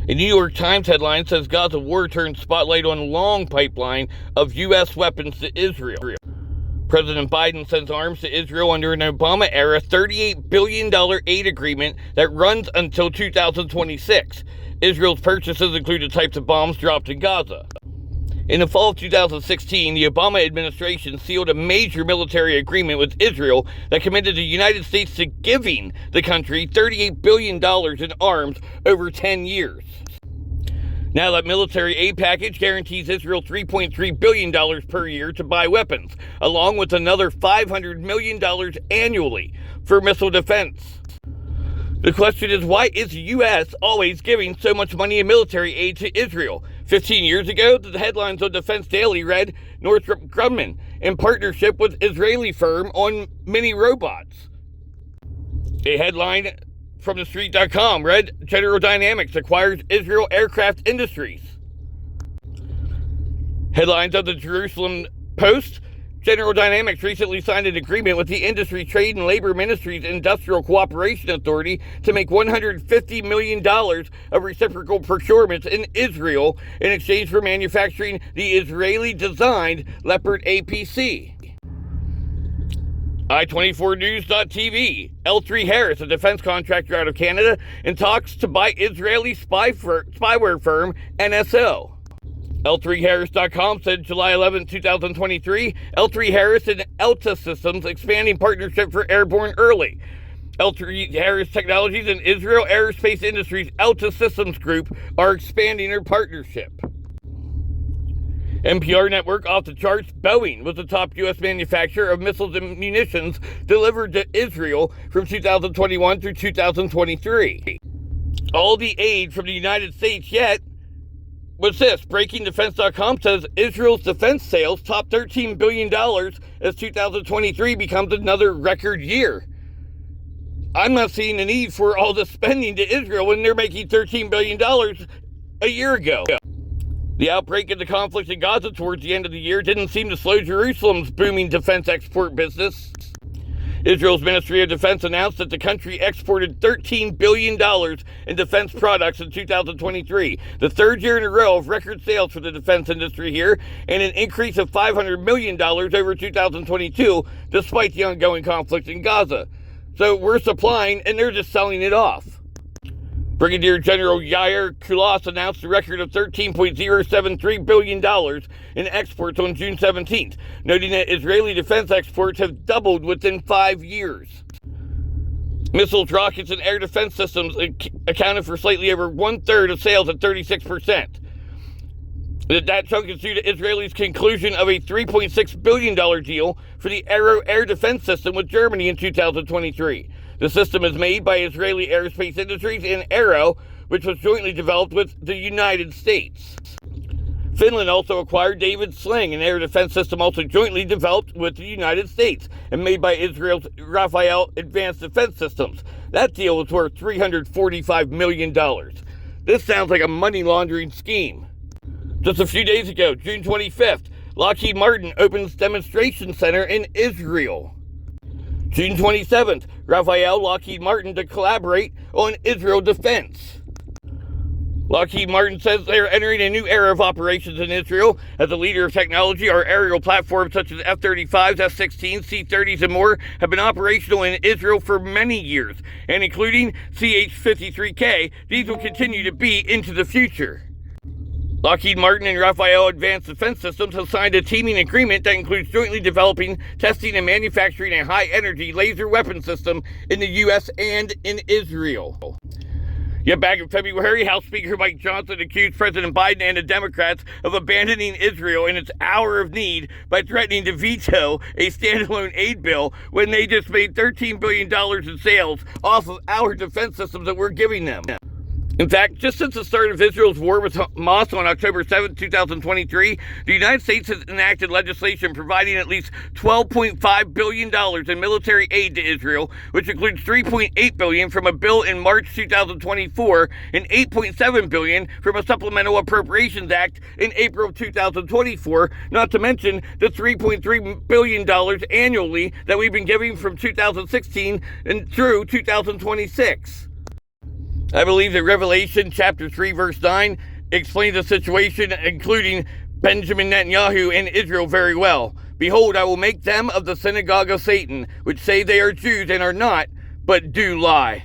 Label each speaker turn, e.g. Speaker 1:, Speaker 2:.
Speaker 1: A New York Times headline says Gaza war turns spotlight on long pipeline of U.S. weapons to Israel. President Biden sends arms to Israel under an Obama-era $38 billion aid agreement that runs until 2026. Israel's purchases include the types of bombs dropped in Gaza. In the fall of 2016, the Obama administration sealed a major military agreement with Israel that committed the United States to giving the country $38 billion in arms over 10 years. Now that military aid package guarantees Israel $3.3 billion per year to buy weapons, along with another $500 million annually for missile defense. The question is, why is the U.S. always giving so much money in military aid to Israel? 15 years ago, the headlines on Defense Daily read, Northrop Grumman in partnership with Israeli firm on mini robots. A headline from TheStreet.com read, General Dynamics acquires Israel Aircraft Industries. Headlines of the Jerusalem Post, General Dynamics recently signed an agreement with the Industry, Trade, and Labor Ministries Industrial Cooperation Authority to make $150 million of reciprocal procurements in Israel in exchange for manufacturing the Israeli-designed Leopard APC. I24News.tv, L3 Harris, a defense contractor out of Canada, in talks to buy Israeli spyware firm NSO. L3Harris.com said July 11, 2023, L3 Harris and Elta Systems expanding partnership for airborne early. L3 Harris Technologies and Israel Aerospace Industries Elta Systems Group are expanding their partnership. NPR network off the charts, Boeing was the top U.S. manufacturer of missiles and munitions delivered to Israel from 2021 through 2023. All the aid from the United States yet. What's this? BreakingDefense.com says Israel's defense sales top $13 billion as 2023 becomes another record year. I'm not seeing the need for all the spending to Israel when they're making $13 billion a year ago. The outbreak of the conflict in Gaza towards the end of the year didn't seem to slow Jerusalem's booming defense export business. Israel's Ministry of Defense announced that the country exported $13 billion in defense products in 2023, the third year in a row of record sales for the defense industry here, and an increase of $500 million over 2022, despite the ongoing conflict in Gaza. So we're supplying, and they're just selling it off. Brigadier General Yair Kulas announced a record of $13.073 billion in exports on June 17th, noting that Israeli defense exports have doubled within 5 years. Missiles, rockets, and air defense systems accounted for slightly over one-third of sales at 36%. That chunk is due to Israel's conclusion of a $3.6 billion deal for the Arrow air defense system with Germany in 2023. The system is made by Israeli Aerospace Industries and Arrow, which was jointly developed with the United States. Finland also acquired David Sling, an air defense system also jointly developed with the United States and made by Israel's Rafael Advanced Defense Systems. That deal was worth $345 million. This sounds like a money laundering scheme. Just a few days ago, June 25th, Lockheed Martin opens demonstration center in Israel. June 27th, Rafael Lockheed Martin to collaborate on Israel defense. Lockheed Martin says they are entering a new era of operations in Israel. As a leader of technology, our aerial platforms such as F-35s, F-16s, C-30s, and more have been operational in Israel for many years, and including CH-53K, these will continue to be into the future. Lockheed Martin and Rafael Advanced Defense Systems have signed a teaming agreement that includes jointly developing, testing, and manufacturing a high-energy laser weapon system in the U.S. and in Israel. Yet back in February, House Speaker Mike Johnson accused President Biden and the Democrats of abandoning Israel in its hour of need by threatening to veto a standalone aid bill when they just made $13 billion in sales off of our defense systems that we're giving them. In fact, just since the start of Israel's war with Hamas on October 7, 2023, the United States has enacted legislation providing at least $12.5 billion in military aid to Israel, which includes $3.8 billion from a bill in March 2024 and $8.7 billion from a Supplemental Appropriations Act in April of 2024, not to mention the $3.3 billion annually that we've been giving from 2016 and through 2026. I believe that Revelation chapter 3 verse 9 explains the situation, including Benjamin Netanyahu and Israel, very well. Behold, I will make them of the synagogue of Satan, which say they are Jews and are not, but do lie.